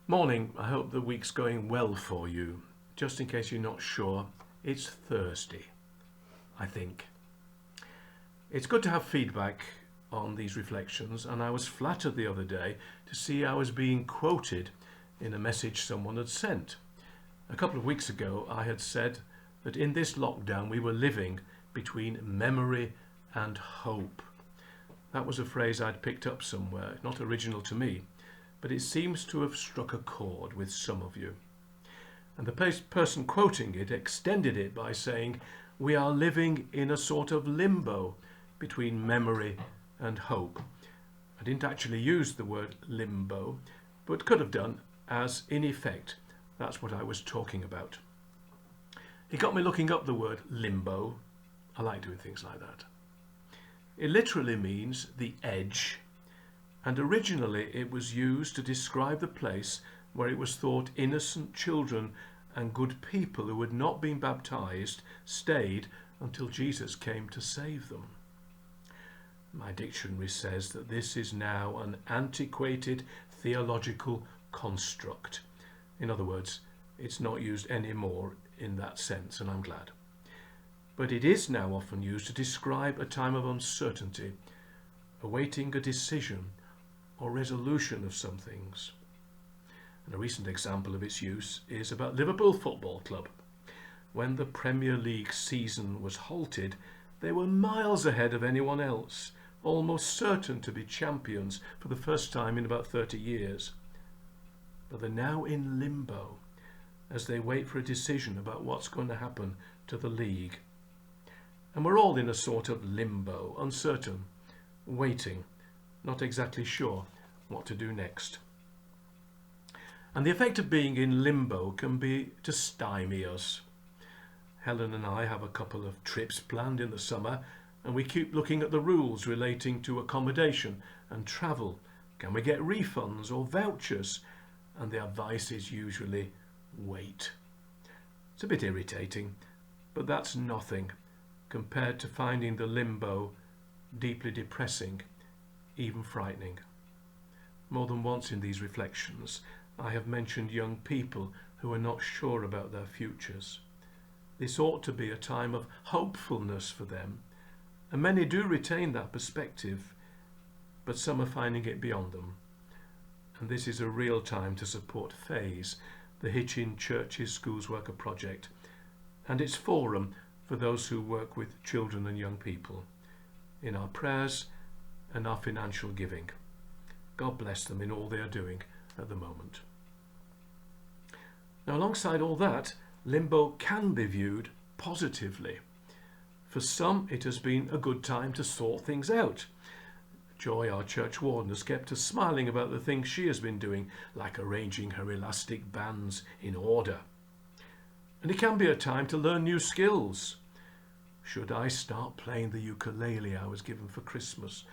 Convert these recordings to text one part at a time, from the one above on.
Morning, I hope the week's going well for you. Just in case you're not sure, it's Thursday, I think. It's good to have feedback on these reflections, and I was flattered the other day to see I was being quoted in a message someone had sent. A couple of weeks ago, I had said that in this lockdown we were living between memory and hope. That was a phrase I'd picked up somewhere, not original to me, but it seems to have struck a chord with some of you. And the person quoting it extended it by saying, we are living in a sort of limbo between memory and hope. I didn't actually use the word limbo, but could have done, as in effect, that's what I was talking about. It got me looking up the word limbo. I like doing things like that. It literally means the edge, and originally it was used to describe the place where it was thought innocent children and good people who had not been baptized stayed until Jesus came to save them. My dictionary says that this is now an antiquated theological construct. In other words, it's not used anymore in that sense, and I'm glad. But it is now often used to describe a time of uncertainty, awaiting a decision or resolution of some things. And a recent example of its use is about Liverpool Football Club. When the Premier League season was halted, they were miles ahead of anyone else, almost certain to be champions for the first time in about 30 years. But they're now in limbo as they wait for a decision about what's going to happen to the league. And we're all in a sort of limbo, uncertain, waiting, not exactly sure what to do next. And the effect of being in limbo can be to stymie us. Helen and I have a couple of trips planned in the summer, and we keep looking at the rules relating to accommodation and travel. Can we get refunds or vouchers? And the advice is usually wait. It's a bit irritating, but that's nothing compared to finding the limbo deeply depressing, even frightening. More than once in these reflections, I have mentioned young people who are not sure about their futures. This ought to be a time of hopefulness for them, and many do retain that perspective, but some are finding it beyond them. And this is a real time to support Phase, the Hitchin Churches Schools Worker Project, and its forum for those who work with children and young people, in our prayers and our financial giving. God bless them in all they are doing at the moment. Now, alongside all that, limbo can be viewed positively. For some, it has been a good time to sort things out. Joy, our church warden, has kept us smiling about the things she has been doing, like arranging her elastic bands in order. And it can be a time to learn new skills. Should I start playing the ukulele I was given for Christmas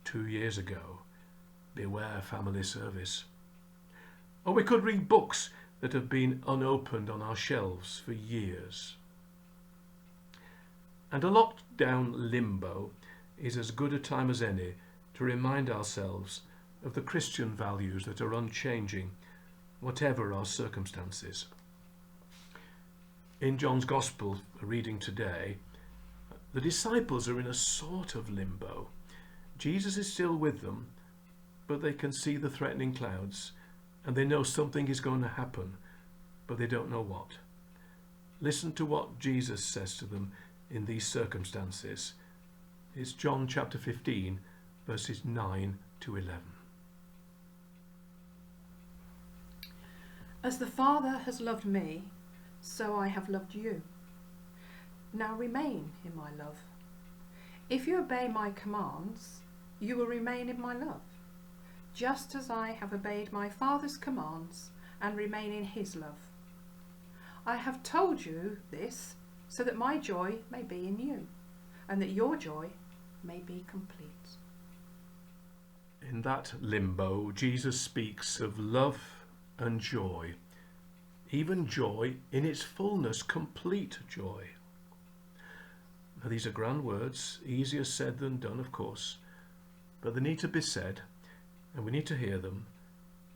2 years ago? Beware family service. Or we could read books that have been unopened on our shelves for years. And a lockdown limbo is as good a time as any to remind ourselves of the Christian values that are unchanging, whatever our circumstances. In John's Gospel reading today, the disciples are in a sort of limbo. Jesus is still with them, but they can see the threatening clouds, and they know something is going to happen, but they don't know what. Listen to what Jesus says to them in these circumstances. It's John chapter 15, verses 9 to 11. As the Father has loved me, so I have loved you. Now remain in my love. If you obey my commands, you will remain in my love, just as I have obeyed my Father's commands and remain in his love. I have told you this so that my joy may be in you, and that your joy may be complete. In that limbo, Jesus speaks of love and joy, even joy in its fullness, complete joy. Now, these are grand words, easier said than done, of course, but they need to be said, and we need to hear them,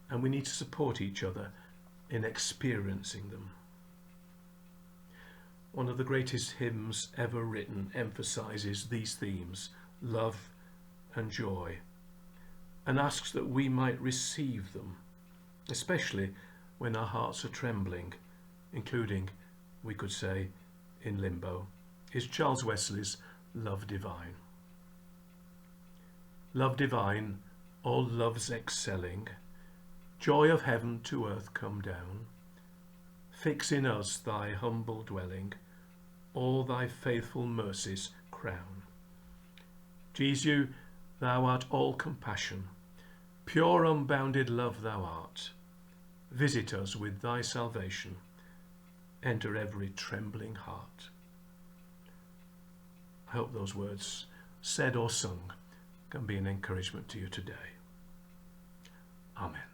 and we need to support each other in experiencing them. One of the greatest hymns ever written emphasizes these themes, love and joy, and asks that we might receive them, especially when our hearts are trembling, including, we could say, in limbo, is Charles Wesley's Love Divine. Love divine, all loves excelling, joy of heaven to earth come down, fix in us thy humble dwelling, all thy faithful mercies crown. Jesu, thou art all compassion, pure unbounded love thou art. Visit us with thy salvation, enter every trembling heart. I hope those words, said or sung, can be an encouragement to you today. Amen.